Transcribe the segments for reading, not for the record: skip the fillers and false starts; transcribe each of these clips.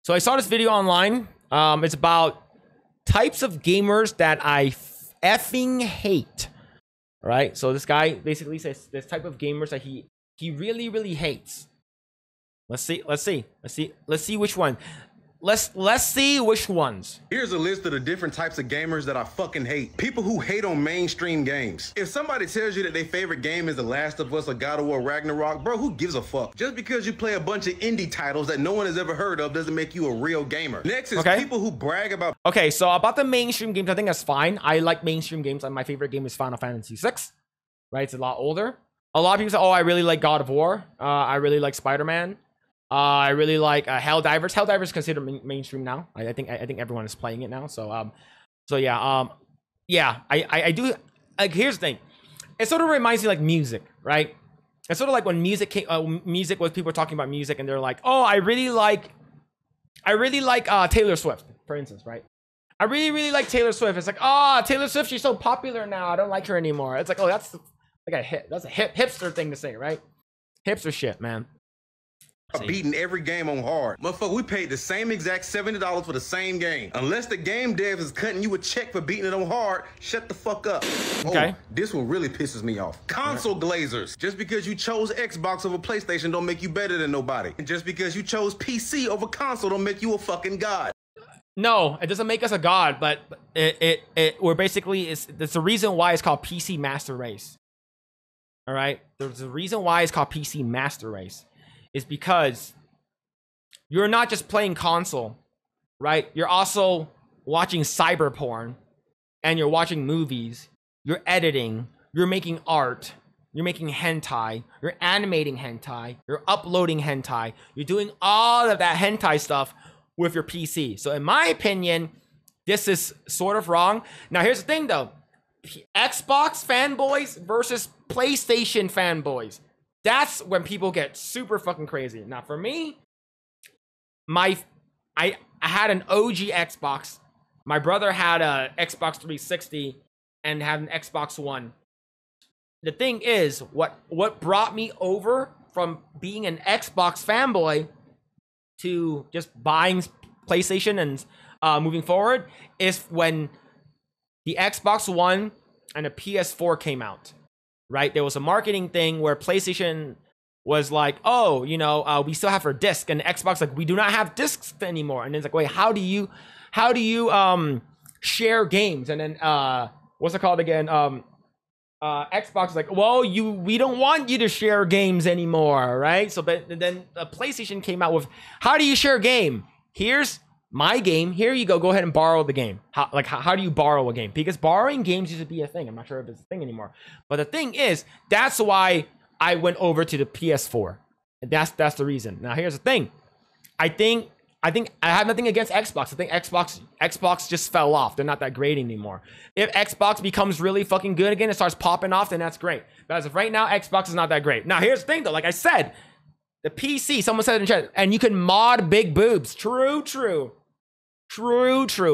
So I saw this video online. It's about types of gamers that I effing hate. All right. So this guy basically says this type of gamers that he really hates. Let's see which one. Let's see which ones. Here's a list of the different types of gamers that I fucking hate. People who hate on mainstream games. If somebody tells you that their favorite game is The Last of Us or God of War Ragnarok, bro, who gives a fuck? Just because you play a bunch of indie titles that no one has ever heard of doesn't make you a real gamer. Next is people who brag about... Okay, so about the mainstream games, I think that's fine. I like mainstream games. My favorite game is Final Fantasy VI. Right, it's a lot older. A lot of people say, oh, I really like God of War. I really like Spider-Man. I really like Helldivers. Helldivers is considered mainstream now. I think everyone is playing it now. So yeah, I do. Like, here's the thing. It sort of reminds me like music, right? It's sort of like when music was people were talking about music and they're like, oh, I really like Taylor Swift, for instance, right? I really like Taylor Swift. It's like, oh, Taylor Swift, she's so popular now. I don't like her anymore. It's like, oh, that's like that's a hipster thing to say, right? Hipster shit, man. Beating every game on hard. Motherfucker, we paid the same exact $70 for the same game. Unless the game dev is cutting you a check for beating it on hard, shut the fuck up. Okay. Oh, this one really pisses me off. Console glazers. Just because you chose Xbox over PlayStation don't make you better than nobody. And just because you chose PC over console don't make you a fucking god. No, it doesn't make us a god, but we're basically, it's the reason why it's called PC Master Race. All right? There's a reason why it's called PC Master Race. Is because you're not just playing console, right? You're also watching cyber porn, and you're watching movies, you're editing, you're making art, you're making hentai, you're animating hentai, you're uploading hentai, you're doing all of that hentai stuff with your PC. So in my opinion, this is sort of wrong. Now here's the thing though, Xbox fanboys versus PlayStation fanboys. That's when people get super fucking crazy. Now, for me, I had an OG Xbox. My brother had a Xbox 360 and had an Xbox One. The thing is, what brought me over from being an Xbox fanboy to just buying PlayStation and moving forward is when the Xbox One and the PS4 came out. Right, there was a marketing thing where PlayStation was like, "Oh, you know, we still have our disc," and Xbox like, "We do not have discs anymore." And it's like, "Wait, how do you share games?" And then what's it called again? Xbox is like, "Well, we don't want you to share games anymore, right?" So, but then PlayStation came out with, "How do you share a game? Here's my game. Here you go. Go ahead and borrow the game." How do you borrow a game? Because borrowing games used to be a thing. I'm not sure if it's a thing anymore. But the thing is, that's why I went over to the PS4. And that's the reason. Now here's the thing. I think I have nothing against Xbox. I think Xbox just fell off. They're not that great anymore. If Xbox becomes really fucking good again and starts popping off, then that's great. But as of right now, Xbox is not that great. Now here's the thing though. Like I said, the PC, someone said in chat, and you can mod big boobs. True.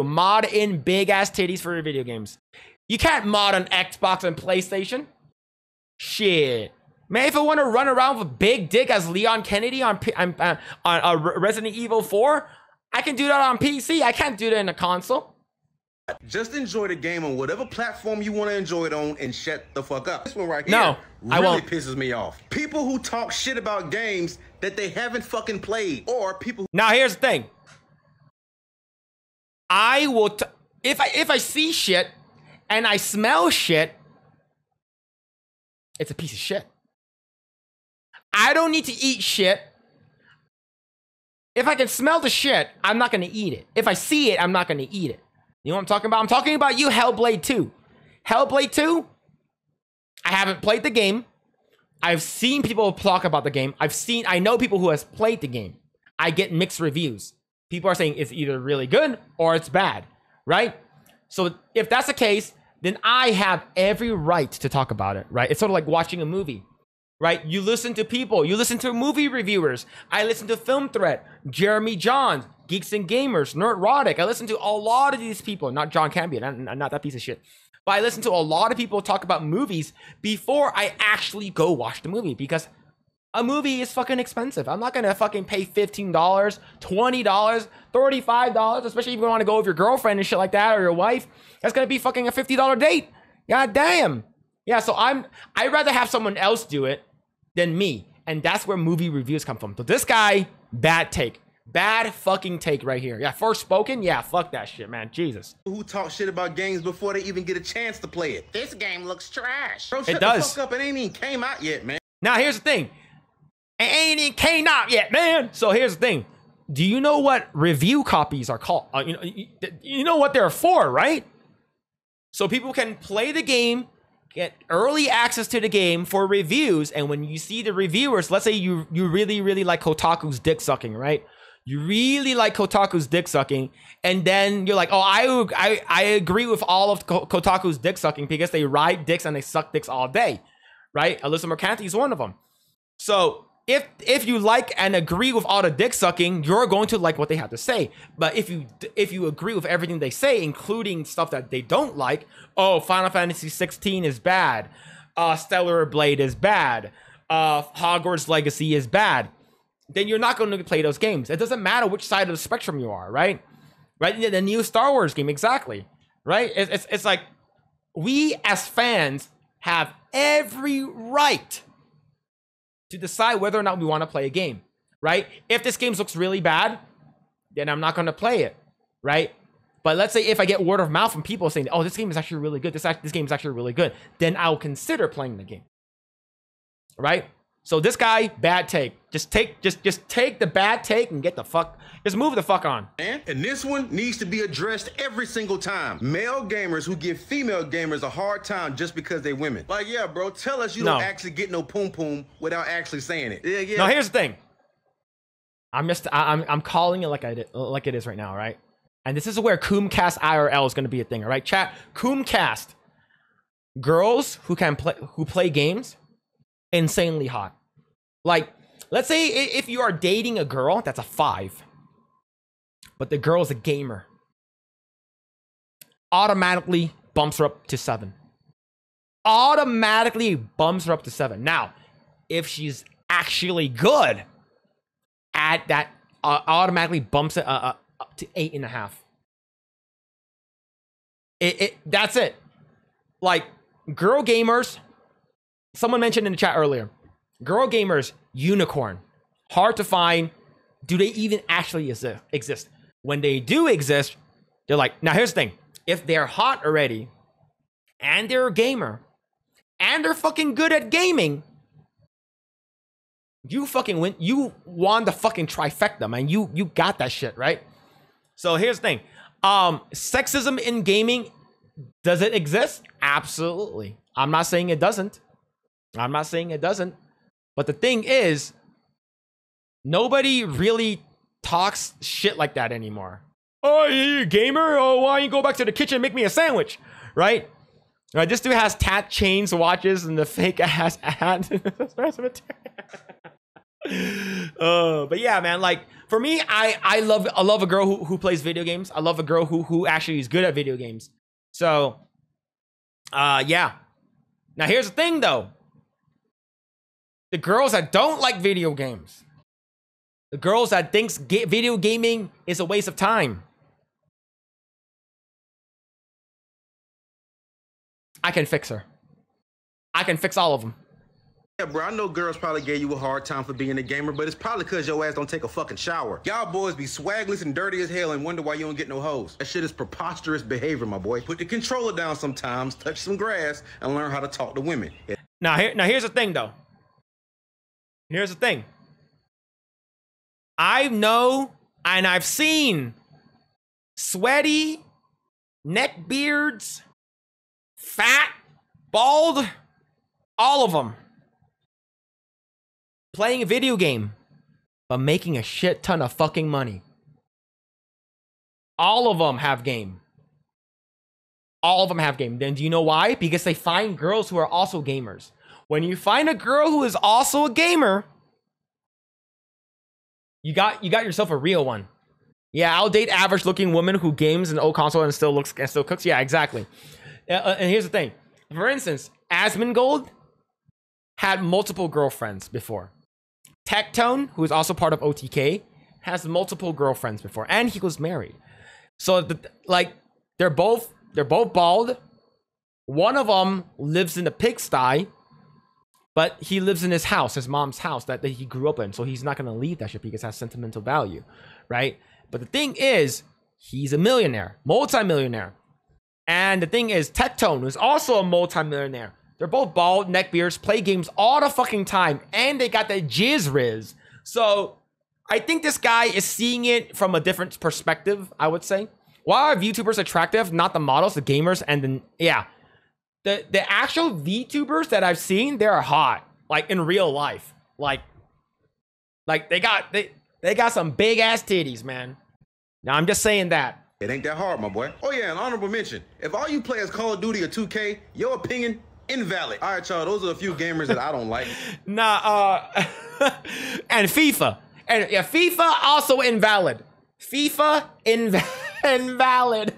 Mod in big ass titties for your video games. You can't mod on Xbox and PlayStation. Shit. Man, if I want to run around with big dick as Leon Kennedy on Resident Evil 4, I can do that on PC. I can't do that in a console. Just enjoy the game on whatever platform you want to enjoy it on and shut the fuck up. This one right here I really won't. pisses me off. People who talk shit about games that they haven't fucking played, or people. Now here's the thing. I will if I see shit and I smell shit, it's a piece of shit. I don't need to eat shit. If I can smell the shit, I'm not going to eat it. If I see it, I'm not going to eat it. You know what I'm talking about? I'm talking about you, Hellblade 2. Hellblade 2, I haven't played the game. I've seen people talk about the game. I know people who have played the game. I get mixed reviews. People are saying it's either really good or it's bad, right? So if that's the case, then I have every right to talk about it, right? It's sort of like watching a movie, right? You listen to people, you listen to movie reviewers. I listen to Film Threat, Jeremy Johns, Geeks and Gamers, Nerdrotic. I listen to a lot of these people, not John Campion, not that piece of shit. But I listen to a lot of people talk about movies before I actually go watch the movie because a movie is fucking expensive. I'm not gonna fucking pay $15, $20, $35, especially if you want to go with your girlfriend and shit like that or your wife. That's gonna be fucking a $50 date. God damn. Yeah, so I'd rather have someone else do it than me. And that's where movie reviews come from. So this guy, bad take. Bad fucking take right here. Yeah, Forspoken? Yeah, fuck that shit, man. Jesus. Who talk shit about games before they even get a chance to play it. This game looks trash. Bro, shut It does. the fuck up. It ain't even came out yet, man. Now, here's the thing. It ain't even came out yet, man. So here's the thing. Do you know what review copies are called? You know what they're for, right? So people can play the game, get early access to the game for reviews, and when you see the reviewers, let's say you really, really like Kotaku's dick sucking, right? You really like Kotaku's dick sucking, and then you're like, oh, I agree with all of Kotaku's dick sucking because they ride dicks and they suck dicks all day, right? Alyssa Mercanti is one of them. So if you like and agree with all the dick sucking, you're going to like what they have to say. But if you agree with everything they say, including stuff that they don't like, oh, Final Fantasy 16 is bad, Stellar Blade is bad, Hogwarts Legacy is bad, then you're not going to play those games. It doesn't matter which side of the spectrum you are, right? Right? The new Star Wars game, exactly. Right? It's like we as fans have every right to decide whether or not we want to play a game, right? If this game looks really bad, then I'm not going to play it, right? But let's say if I get word of mouth from people saying, oh, this game is actually really good, this game is actually really good, then I'll consider playing the game, right? So this guy, bad take. Just take the bad take and just move the fuck on. And this one needs to be addressed every single time. Male gamers who give female gamers a hard time just because they're women. Like, yeah, bro, tell us you don't actually get no poom poom without actually saying it. Yeah. No, here's the thing. I'm calling it like it is right now, right? And this is where Coomcast IRL is going to be a thing, all right? Chat, Coomcast. Girls who play games, insanely hot. Like, let's say if you are dating a girl, that's a 5. But the girl is a gamer. Automatically bumps her up to 7. Automatically bumps her up to 7. Now, if she's actually good at that, automatically bumps it up to 8.5. That's it. Like, girl gamers, someone mentioned in the chat earlier, girl gamers, unicorn. Hard to find. Do they even actually exist? When they do exist, they're like, now here's the thing. If they're hot already, and they're a gamer, and they're fucking good at gaming, you fucking win. You won the fucking trifecta, man. You got that shit, right? So here's the thing. Sexism in gaming, does it exist? Absolutely. I'm not saying it doesn't. But the thing is, nobody really talks shit like that anymore. Oh, you a gamer? Oh, why don't you go back to the kitchen and make me a sandwich? Right? This dude has tat chains, watches, and the fake ass hat. But yeah, man, like, for me, I love a girl who plays video games. I love a girl who actually is good at video games. So, yeah. Now, here's the thing, though. The girls that don't like video games, the girls that thinks video gaming is a waste of time, I can fix her. I can fix all of them. Yeah, bro, I know girls probably gave you a hard time for being a gamer, but it's probably because your ass don't take a fucking shower. Y'all boys be swagless and dirty as hell and wonder why you don't get no hoes. That shit is preposterous behavior, my boy. Put the controller down sometimes, touch some grass, and learn how to talk to women. Yeah. Now here's the thing, though. Here's the thing. I know and I've seen sweaty, neckbeards, fat, bald, all of them playing a video game, but making a shit ton of fucking money. All of them have game. All of them have game. Then do you know why? Because they find girls who are also gamers. When you find a girl who is also a gamer, you got yourself a real one. Yeah, I'll date average-looking woman who games an old console and still cooks. Yeah, exactly. And here's the thing. For instance, Asmongold had multiple girlfriends before. Tectone, who is also part of OTK, has multiple girlfriends before, and he was married. So like they're both bald. One of them lives in a pigsty, but he lives in his house, his mom's house that he grew up in. So he's not gonna leave that shit because it has sentimental value, right? But the thing is, he's a millionaire, multi-millionaire. And the thing is, Tectone is also a multi-millionaire. They're both bald, neckbeards, play games all the fucking time, and they got the jizz riz. So I think this guy is seeing it from a different perspective, I would say. Why are VTubers attractive? Not the models, the gamers, and then, yeah. The actual VTubers that I've seen, they're hot. Like, in real life. Like they got some big-ass titties, man. Now, I'm just saying that. It ain't that hard, my boy. Oh, yeah, an honorable mention. If all you play is Call of Duty or 2K, your opinion, invalid. All right, y'all, those are a few gamers that I don't like. Nah, and FIFA. And yeah, FIFA also invalid. FIFA invalid.